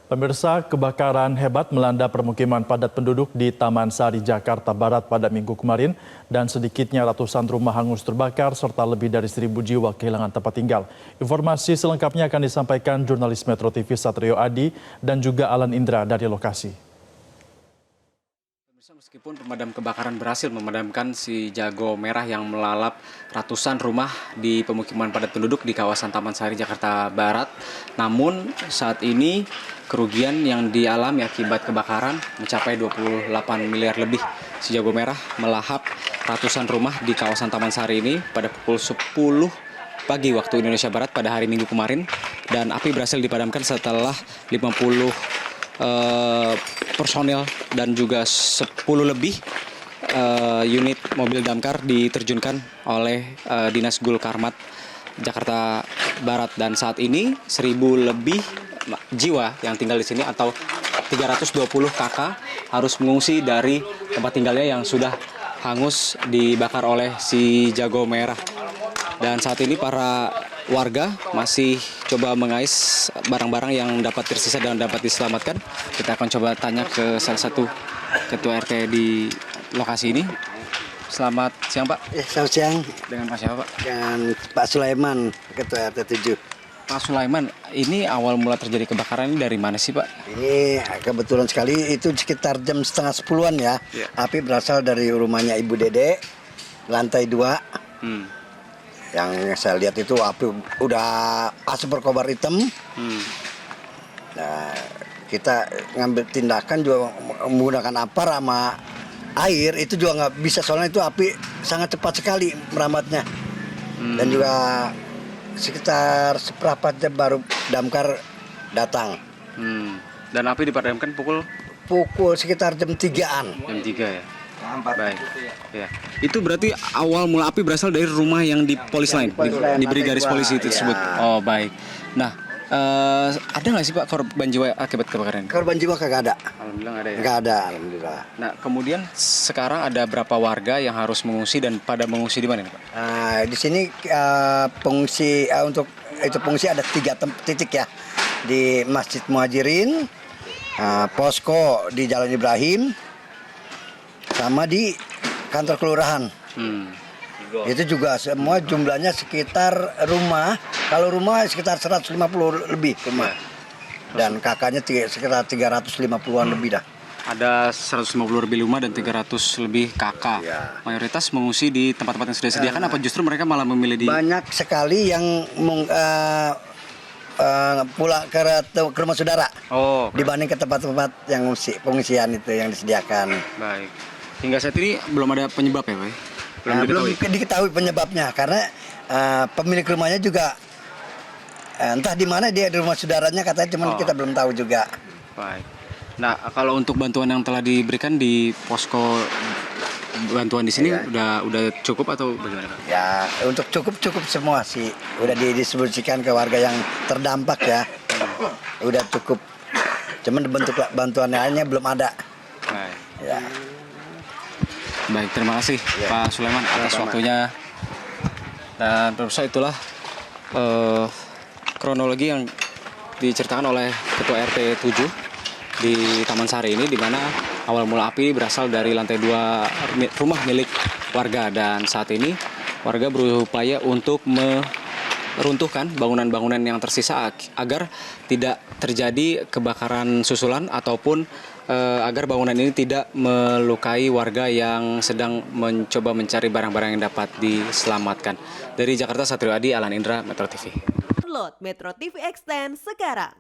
Pemirsa, kebakaran hebat melanda permukiman padat penduduk di Taman Sari, Jakarta Barat pada Minggu kemarin dan sedikitnya ratusan rumah hangus terbakar serta lebih dari 1.000 jiwa kehilangan tempat tinggal. Informasi selengkapnya akan disampaikan jurnalis Metro TV Satrio Adi dan juga Alan Indra dari lokasi. Meskipun pemadam kebakaran berhasil memadamkan si jago merah yang melalap ratusan rumah di pemukiman padat penduduk di kawasan Taman Sari, Jakarta Barat, namun saat ini kerugian yang dialami akibat kebakaran mencapai 28 miliar lebih. Si jago merah melahap ratusan rumah di kawasan Taman Sari ini pada pukul 10 pagi waktu Indonesia Barat pada hari Minggu kemarin, dan api berhasil dipadamkan setelah 50 personel dan juga 10 lebih unit mobil damkar diterjunkan oleh Dinas Gul Karmat Jakarta Barat, dan saat ini 1.000 lebih jiwa yang tinggal di sini atau 320 kakak harus mengungsi dari tempat tinggalnya yang sudah hangus dibakar oleh si jago merah. Dan saat ini para warga masih coba mengais barang-barang yang dapat tersisa dan dapat diselamatkan. Kita akan coba tanya ke salah satu ketua RT di lokasi ini. Selamat siang, Pak. Selamat siang. Dengan Pak siapa, Pak? Dengan Pak Sulaiman, ketua RT 7. Pak Sulaiman, ini awal mula terjadi kebakaran ini dari mana sih, Pak? Ini kebetulan sekali itu sekitar jam setengah 10-an ya. Api berasal dari rumahnya Ibu Dede, lantai 2. Yang saya lihat itu api udah asap berkobar hitam. Nah, kita ngambil tindakan juga menggunakan apar sama air itu juga nggak bisa, soalnya itu api sangat cepat sekali merambatnya. Dan juga sekitar seperempat jam baru damkar datang. Dan api dipadamkan pukul Sekitar jam 3-an. jam 3 ya? Baik. Ya. Itu berarti awal mula api berasal dari rumah yang di polis lain, diberi garis polisi itu tersebut. Oh, baik. Nah, ada nggak sih, Pak, korban jiwa akibat kebakaran? Korban jiwa kagak ada. Alhamdulillah nggak ada ya? Nggak ada, alhamdulillah. Nah, kemudian sekarang ada berapa warga yang harus mengungsi dan pada mengungsi di mana nih, Pak? Di sini pengungsi untuk itu pengungsi ada 3 titik ya, di Masjid Muhajirin, posko di Jalan Ibrahim, sama di kantor kelurahan. Itu juga semua jumlahnya sekitar rumah, kalau rumah sekitar 150 lebih rumah. Dan kakaknya sekitar 350-an lebih dah. Ada 150 lebih rumah dan 300 lebih kakak. Ya. Mayoritas mengungsi di tempat-tempat yang sudah disediakan, apa justru mereka malah memilih di... Banyak sekali yang pulang ke rumah saudara. Oh, dibanding ke tempat-tempat yang pengungsian itu yang disediakan. baik. Hingga saat ini belum ada penyebab ya, Pak? Belum diketahui penyebabnya karena pemilik rumahnya juga entah di mana dia, di rumah saudaranya katanya, cuman kita belum tahu juga. Baik. Nah, kalau untuk bantuan yang telah diberikan di posko bantuan di sini udah cukup atau bagaimana, Pak? Ya, untuk cukup semua sih. Udah didistribusikan ke warga yang terdampak ya. Udah cukup. Cuman bentuk bantuan lainnya belum ada. Baik. Ya. Baik, terima kasih Pak Sulaiman atas waktunya. Dan pemirsa, itulah kronologi yang diceritakan oleh Ketua RT 7 di Taman Sari ini, di mana awal mula api berasal dari lantai 2 rumah milik warga, dan saat ini warga berupaya untuk meruntuhkan bangunan-bangunan yang tersisa agar tidak terjadi kebakaran susulan ataupun agar bangunan ini tidak melukai warga yang sedang mencoba mencari barang-barang yang dapat diselamatkan. Dari Jakarta, Satrio Adi, Alan Indra, Metro TV. Download Metro TV Extend sekarang.